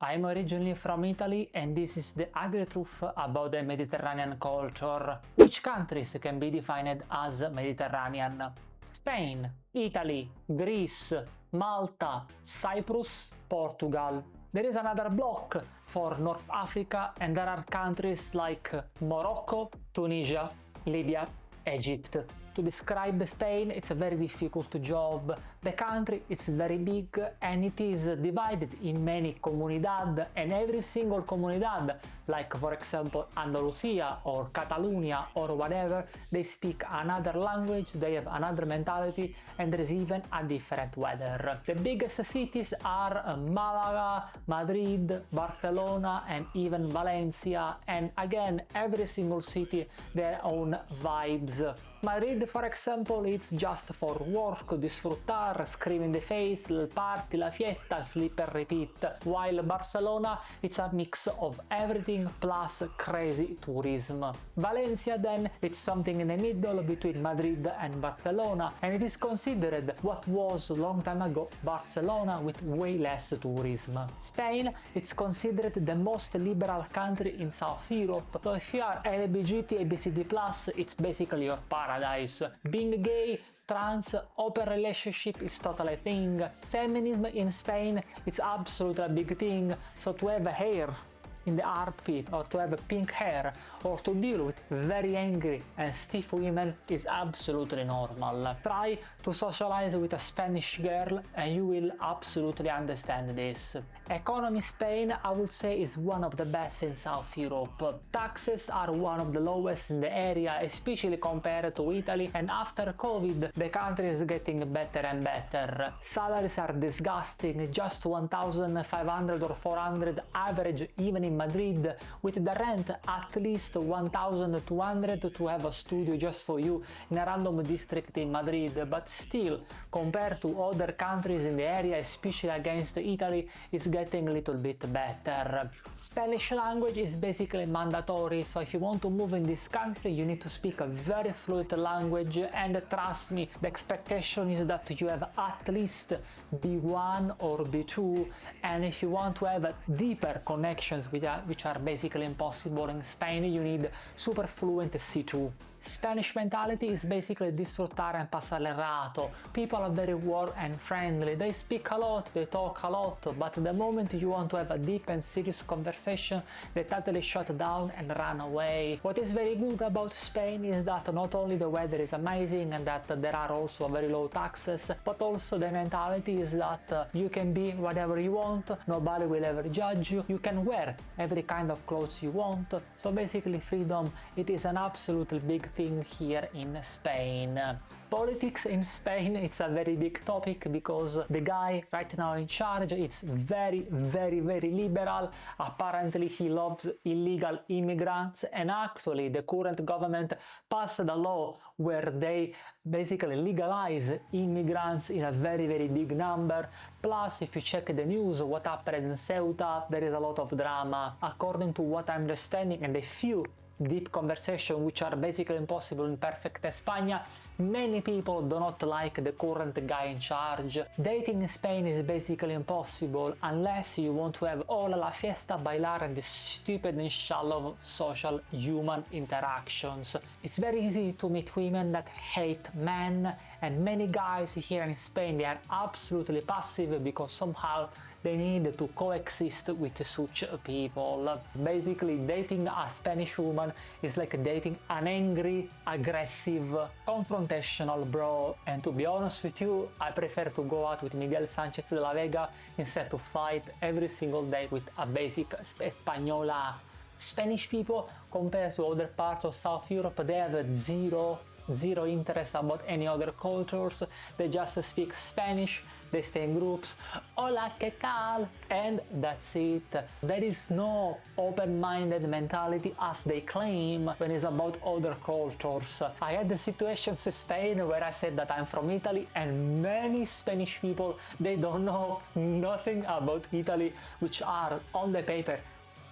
I'm originally from Italy, and this is the ugly truth about the Mediterranean culture. Which countries can be defined as Mediterranean? Spain, Italy, Greece, Malta, Cyprus, Portugal. There is another block for North Africa, and there are countries like Morocco, Tunisia, Libya, Egypt. To describe Spain, it's a very difficult job. The country is very big and it is divided in many comunidad, and every single comunidad, like for example Andalusia or Catalonia or whatever, they speak another language, they have another mentality, and there is even a different weather. The biggest cities are Malaga, Madrid, Barcelona, and even Valencia, and again every single city their own vibes. Madrid, for example, it's just for work, disfrutar, scream in the face, party, la fiesta, sleep and repeat, while Barcelona, it's a mix of everything plus crazy tourism. Valencia then, it's something in the middle between Madrid and Barcelona, and it is considered what was a long time ago Barcelona with way less tourism. Spain, it's considered the most liberal country in South Europe, so if you are LGBT, ABCD+, it's basically your paradise. Being gay, trans, open relationship is totally a thing. Feminism in Spain is absolutely a big thing, so to have hair in the armpit, or to have pink hair, or to deal with very angry and stiff women is absolutely normal. Try to socialize with a Spanish girl and you will absolutely understand this. Economy Spain, I would say, is one of the best in South Europe. Taxes are one of the lowest in the area, especially compared to Italy, and after COVID the country is getting better and better. Salaries are disgusting, just 1,500 or 400 average even in Madrid, with the rent at least 1,200 to have a studio just for you in a random district in Madrid, but still, compared to other countries in the area, especially against Italy, it's getting a little bit better. Spanish language is basically mandatory, so if you want to move in this country, you need to speak a very fluent language, and trust me, the expectation is that you have at least B1 or B2, and if you want to have deeper connections which are basically impossible in Spain, you need super fluent C2. Spanish mentality is basically disfrutar and pasar el rato. People are very warm and friendly, they speak a lot, they talk a lot, but the moment you want to have a deep and serious conversation, they totally shut down and run away. What is very good about Spain is that not only the weather is amazing and that there are also very low taxes, but also the mentality is that you can be whatever you want, nobody will ever judge you, you can wear every kind of clothes you want, so basically freedom, it is an absolutely big thing here in Spain. Politics in Spain, it's a very big topic because the guy right now in charge, it's very liberal. Apparently he loves illegal immigrants, and actually the current government passed a law where they basically legalize immigrants in a very big number. Plus, if you check the news, what happened in Ceuta, there is a lot of drama. According to what I'm understanding, and a few deep conversation which are basically impossible in perfect España, many people do not like the current guy in charge. Dating in Spain is basically impossible unless you want to have all la fiesta, bailar, and the stupid and shallow social human interactions. It's very easy to meet women that hate men, and many guys here in Spain, they are absolutely passive because somehow they need to coexist with such people. Basically, dating a Spanish woman is like dating an angry, aggressive, confrontational bro, and to be honest with you, I prefer to go out with Miguel Sanchez de la Vega instead to fight every single day with a basic española. Spanish people, compared to other parts of South Europe, they have zero interest about any other cultures. They just speak Spanish, they stay in groups, hola, ¿qué tal? And that's it. There is no open-minded mentality as they claim when it's about other cultures. I had the situations in Spain where I said that I'm from Italy, and many Spanish people, they don't know nothing about Italy, which are on the paper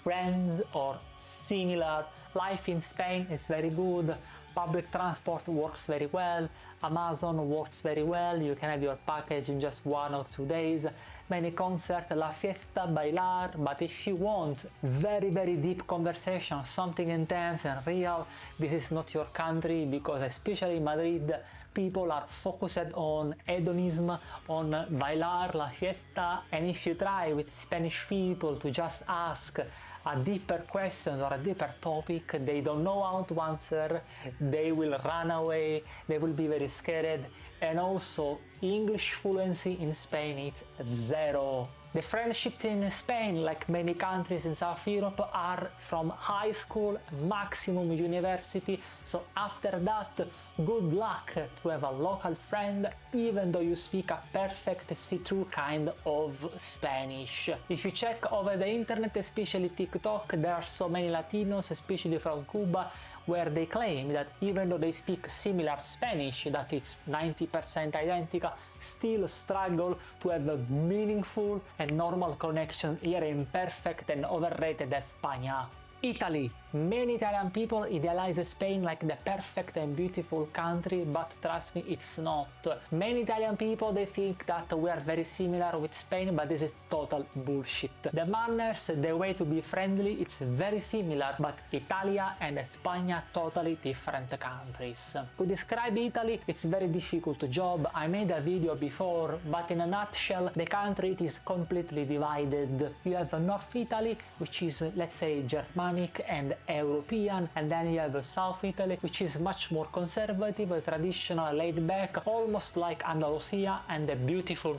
friends or similar. Life in Spain is very good. Public transport works very well, Amazon works very well, you can have your package in just 1 or 2 days, many concerts, la fiesta, bailar, but if you want very deep conversation, something intense and real, this is not your country, because especially in Madrid, people are focused on hedonism, on bailar, la fiesta, and if you try with Spanish people to just ask a deeper question or a deeper topic, they don't know how to answer, they will run away, they will be very scared, and also English fluency in Spain is zero. The friendships in Spain, like many countries in South Europe, are from high school, maximum university, so after that, good luck to have a local friend, even though you speak a perfect C2 kind of Spanish. If you check over the internet, especially TikTok, there are so many Latinos, especially from Cuba, where they claim that even though they speak similar Spanish, that it's 90% identical, still struggle to have a meaningful and normal connection here in perfect and overrated España. Italy. Many Italian people idealize Spain like the perfect and beautiful country, but trust me, it's not. Many Italian people, they think that we are very similar with Spain, but this is total bullshit. The manners, the way to be friendly, it's very similar, but Italia and España totally different countries. To describe Italy, it's very difficult job. I made a video before, but in a nutshell, the country it is completely divided. You have North Italy, which is, let's say, Germanic and European, and then you have South Italy, which is much more conservative, traditional, laid back, almost like Andalusia, and the beautiful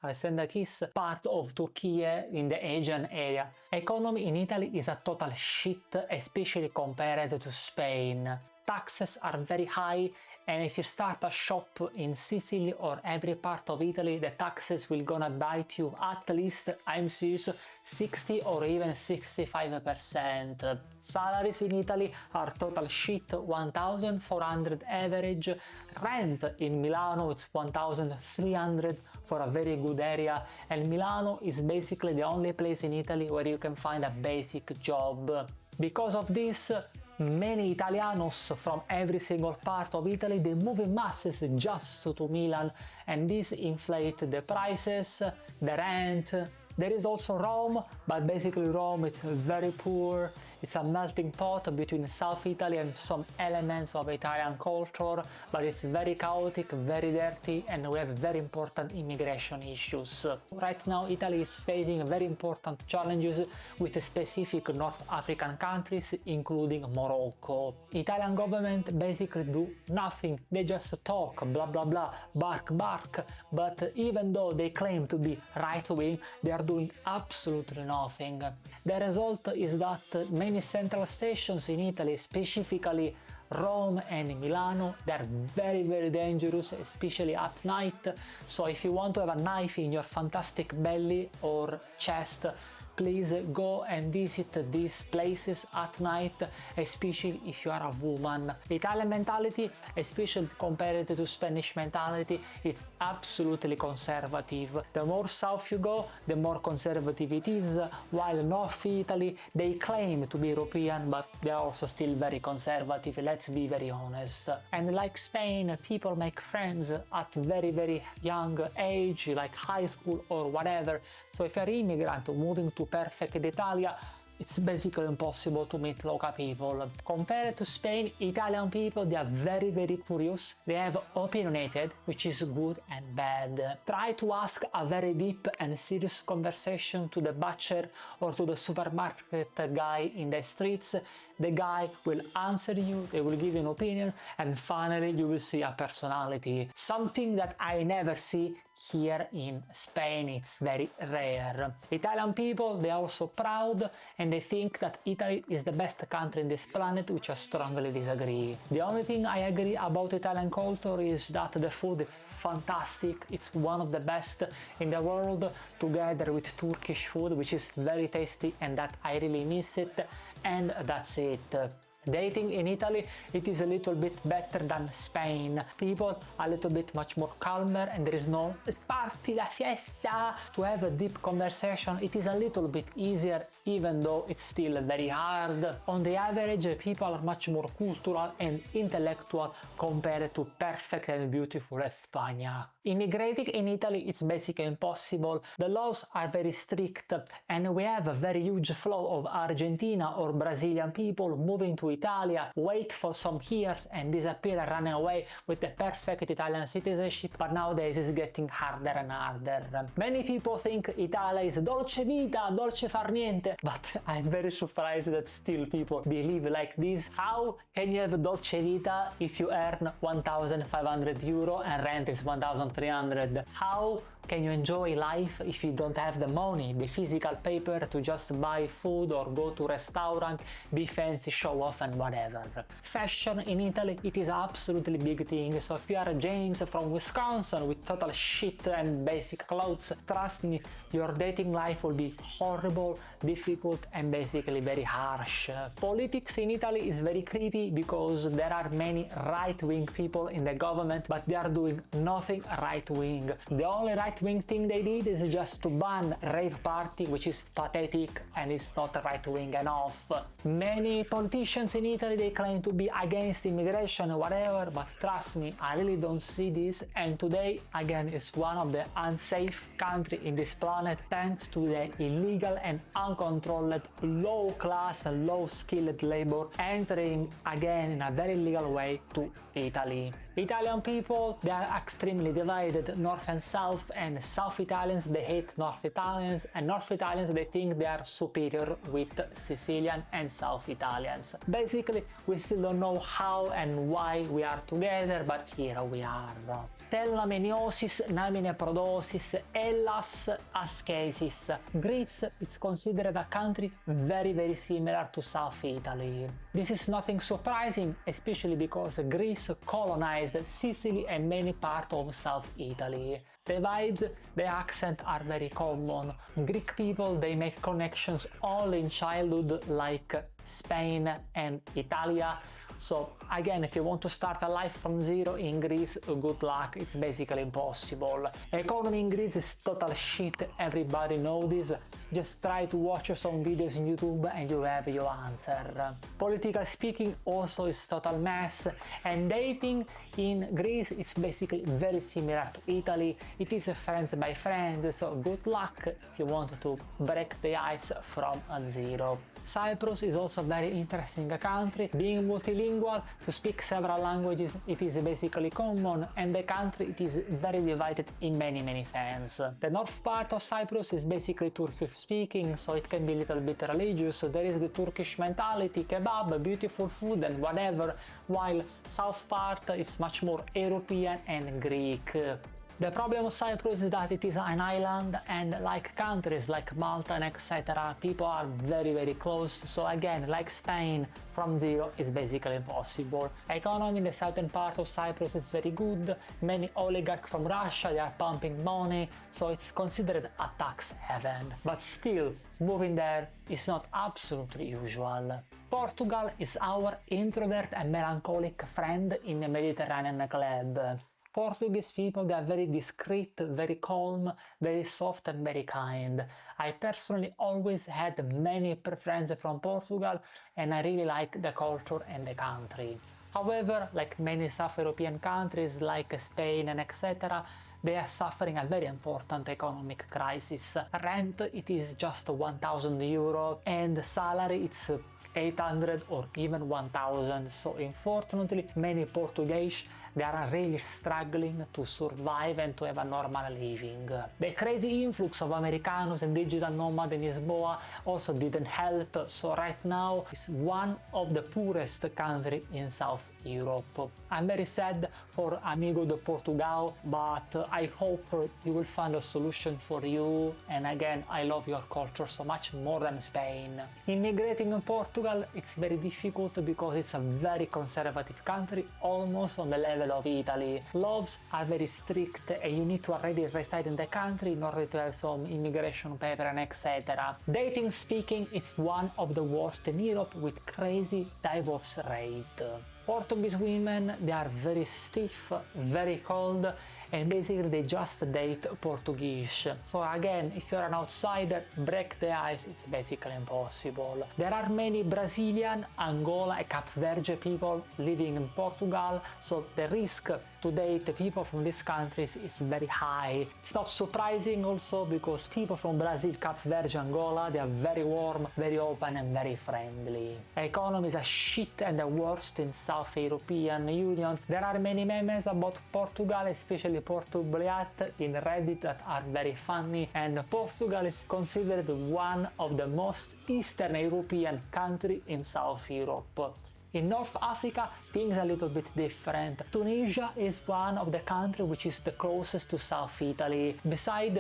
I send a kiss part of Turkey in the Aegean area. Economy in Italy is a total shit, especially compared to Spain. Taxes are very high, and if you start a shop in Sicily or every part of Italy, the taxes will gonna bite you at least, I'm serious, 60 or even 65%. Salaries in Italy are total shit, 1,400 average. Rent in Milano it's 1,300 for a very good area, and Milano is basically the only place in Italy where you can find a basic job. Because of this, many Italianos from every single part of Italy, they move in masses just to Milan, and this inflates the prices, the rent. There is also Rome, but basically Rome it's very poor. It's a melting pot between South Italy and some elements of Italian culture, but it's very chaotic, very dirty, and we have very important immigration issues. Right now Italy is facing very important challenges with specific North African countries, including Morocco. Italian government basically do nothing, they just talk, blah blah blah, bark bark, but even though they claim to be right-wing, they are doing absolutely nothing. The result is that many central stations in Italy, specifically Rome and Milano, they're very dangerous, especially at night. So if you want to have a knife in your fantastic belly or chest, please go and visit these places at night, especially if you are a woman. Italian mentality, especially compared to Spanish mentality, it's absolutely conservative. The more south you go, the more conservative it is, while North Italy, they claim to be European, but they are also still very conservative, let's be very honest. And like Spain, people make friends at very young age, like high school or whatever. So if you're an immigrant moving to perfect Italia, it's basically impossible to meet local people. Compared to Spain, Italian people, they are very curious, they have opinionated, which is good and bad. Try to ask a very deep and serious conversation to the butcher or to the supermarket guy in the streets. The guy will answer you, they will give you an opinion, and finally you will see a personality. Something that I never see here in Spain, it's very rare. Italian people, they are also proud, and they think that Italy is the best country in this planet, which I strongly disagree. The only thing I agree about Italian culture is that the food is fantastic, it's one of the best in the world, together with Turkish food, which is very tasty, and that I really miss it, and that's it. Dating in Italy, it is a little bit better than Spain. People are a little bit much more calmer, and there is no party, la fiesta. To have a deep conversation, it is a little bit easier, even though it's still very hard. On the average, people are much more cultural and intellectual compared to perfect and beautiful España. Immigrating in Italy is basically impossible. The laws are very strict and we have a very huge flow of Argentina or Brazilian people moving to Italy, wait for some years and disappear and run away with the perfect Italian citizenship, but nowadays it's getting harder and harder. Many people think Italy is dolce vita, dolce far niente, but I'm very surprised that still people believe like this. How can you have dolce vita if you earn 1,500 euro and rent is 1,300? How can you enjoy life if you don't have the money, the physical paper to just buy food or go to restaurant, be fancy, show off and whatever? Fashion in Italy, it is absolutely big thing. So if you are James from Wisconsin with total shit and basic clothes, trust me, your dating life will be horrible, difficult and basically very harsh. Politics in Italy is very creepy because there are many right-wing people in the government, but they are doing nothing right-wing. The only right-wing thing they did is just to ban rave party, which is pathetic and is not right-wing enough. Many politicians in Italy, they claim to be against immigration or whatever, but trust me, I really don't see this, and today again is one of the unsafe country in this planet thanks to the illegal and uncontrolled low-class and low-skilled labor entering again in a very illegal way to Italy. Italian people, they are extremely divided, North and South, and South Italians, they hate North Italians, and North Italians, they think they are superior with Sicilian and South Italians. Basically, we still don't know how and why we are together, but here we are. Telameniosis, namine prodosis, Hellas ascesis. Greece is considered a country very similar to South Italy. This is nothing surprising, especially because Greece colonized Sicily and many parts of South Italy. The vibes, the accent are very common. Greek people, they make connections only in childhood like Spain and Italia. So again, if you want to start a life from zero in Greece, good luck, it's basically impossible. Economy in Greece is total shit, everybody knows this. Just try to watch some videos on YouTube and you have your answer. Political speaking also is total mess, and dating in Greece is basically very similar to Italy. It is friends by friends, so good luck if you want to break the ice from zero. Cyprus is also a very interesting country. Being multilingual, to speak several languages, it is basically common, and the country it is very divided in many sense. The north part of Cyprus is basically Turkish speaking, so it can be a little bit religious. There is the Turkish mentality, kebab, beautiful food and whatever, while south part is much more European and Greek. The problem of Cyprus is that it is an island, and like countries like Malta and etc., people are very close, so again, like Spain, from zero is basically impossible. Economy in the southern part of Cyprus is very good, many oligarchs from Russia, they are pumping money, so it's considered a tax heaven. But still, moving there is not absolutely usual. Portugal is our introvert and melancholic friend in the Mediterranean club. Portuguese people, they are very discreet, very calm, very soft and very kind. I personally always had many friends from Portugal and I really like the culture and the country. However, like many South European countries like Spain and etc., they are suffering a very important economic crisis. Rent, it is just 1,000 euro and salary, it's 800 or even 1000, so unfortunately many Portuguese, they are really struggling to survive and to have a normal living. The crazy influx of Americanos and digital nomads in Lisboa also didn't help, so right now it's one of the poorest countries in South Europe. I'm very sad for Amigo de Portugal, but I hope you will find a solution for you, and again, I love your culture so much more than Spain. Immigrating in Portugal, it's very difficult because it's a very conservative country, almost on the level of Italy. Laws are very strict and you need to already reside in the country in order to have some immigration paper and etc. Dating speaking, it's one of the worst in Europe with crazy divorce rate. Portuguese women, they are very stiff, very cold, and basically they just date Portuguese. So again, if you're an outsider, break the ice, it's basically impossible. There are many Brazilian, Angola and Cape Verde people living in Portugal, so the risk to date people from these countries is very high. It's not surprising also because people from Brazil, Cape Verde, Angola, they are very warm, very open and very friendly. Economies are shit and the worst in South European Union. There are many memes about Portugal, especially Portugliat in Reddit that are very funny, and Portugal is considered one of the most Eastern European country in South Europe. In North Africa, things are a little bit different. Tunisia is one of the countries which is the closest to South Italy. Besides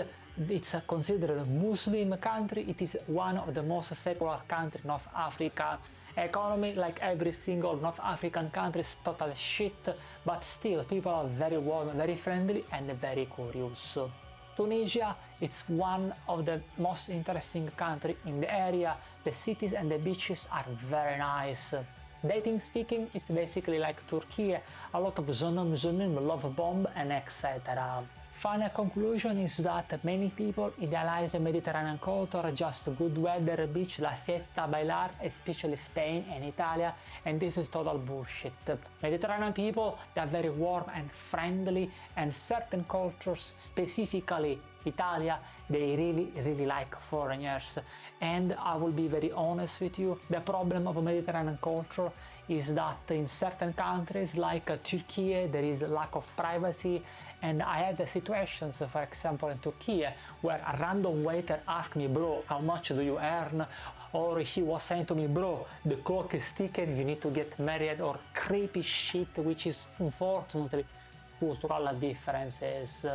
it's considered a Muslim country, it is one of the most secular countries in North Africa. Economy, like every single North African country, is total shit, but still people are very warm, very friendly and very curious. Tunisia, it's one of the most interesting countries in the area. The cities and the beaches are very nice. Dating speaking, it's basically like Turkey, a lot of zonom, love bomb and etc. Final conclusion is that many people idealize the Mediterranean culture, just good weather, beach, la fiesta, bailar, especially Spain and Italy, and this is total bullshit. Mediterranean people, they are very warm and friendly, and certain cultures, specifically Italia, they really like foreigners. And I will be very honest with you, the problem of Mediterranean culture is that in certain countries like Turkey there is a lack of privacy, and I had the situations, for example in Turkey, where a random waiter asked me, bro, how much do you earn? Or he was saying to me, bro, the clock is ticking, you need to get married, or creepy shit, which is unfortunately cultural differences.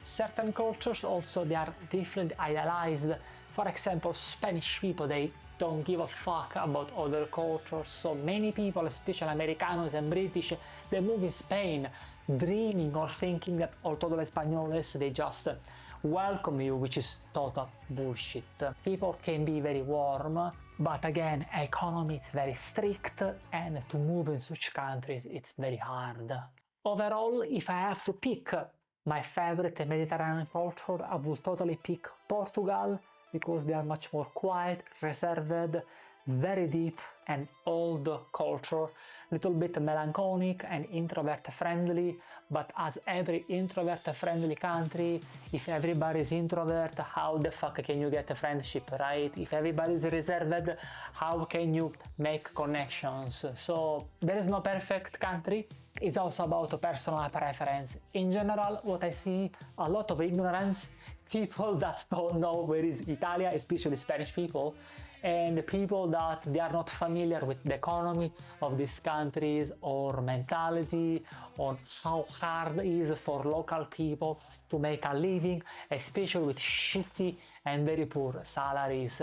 Certain cultures also, they are differently idealized. For example, Spanish people, they don't give a fuck about other cultures. So many people, especially Americanos and British, they move in Spain dreaming or thinking that all todos los españoles, they just welcome you, which is total bullshit. People can be very warm, but again, economy is very strict, and to move in such countries, it's very hard. Overall, if I have to pick my favorite Mediterranean culture, I would totally pick Portugal, because they are much more quiet, reserved, very deep and old culture, little bit melancholic and introvert friendly, but as every introvert friendly country, if everybody is introvert, how the fuck can you get a friendship, right? If everybody is reserved, how can you make connections? So there is no perfect country. It's also about personal preference. In general, what I see, a lot of ignorance, people that don't know where is Italy, especially Spanish people, and people that they are not familiar with the economy of these countries or mentality, on how hard it is for local people to make a living, especially with shitty and very poor salaries.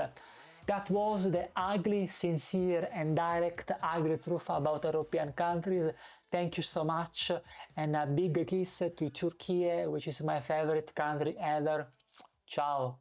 That was the ugly, sincere and direct ugly truth about European countries. Thank you so much, and a big kiss to Turkey, which is my favorite country ever. Ciao!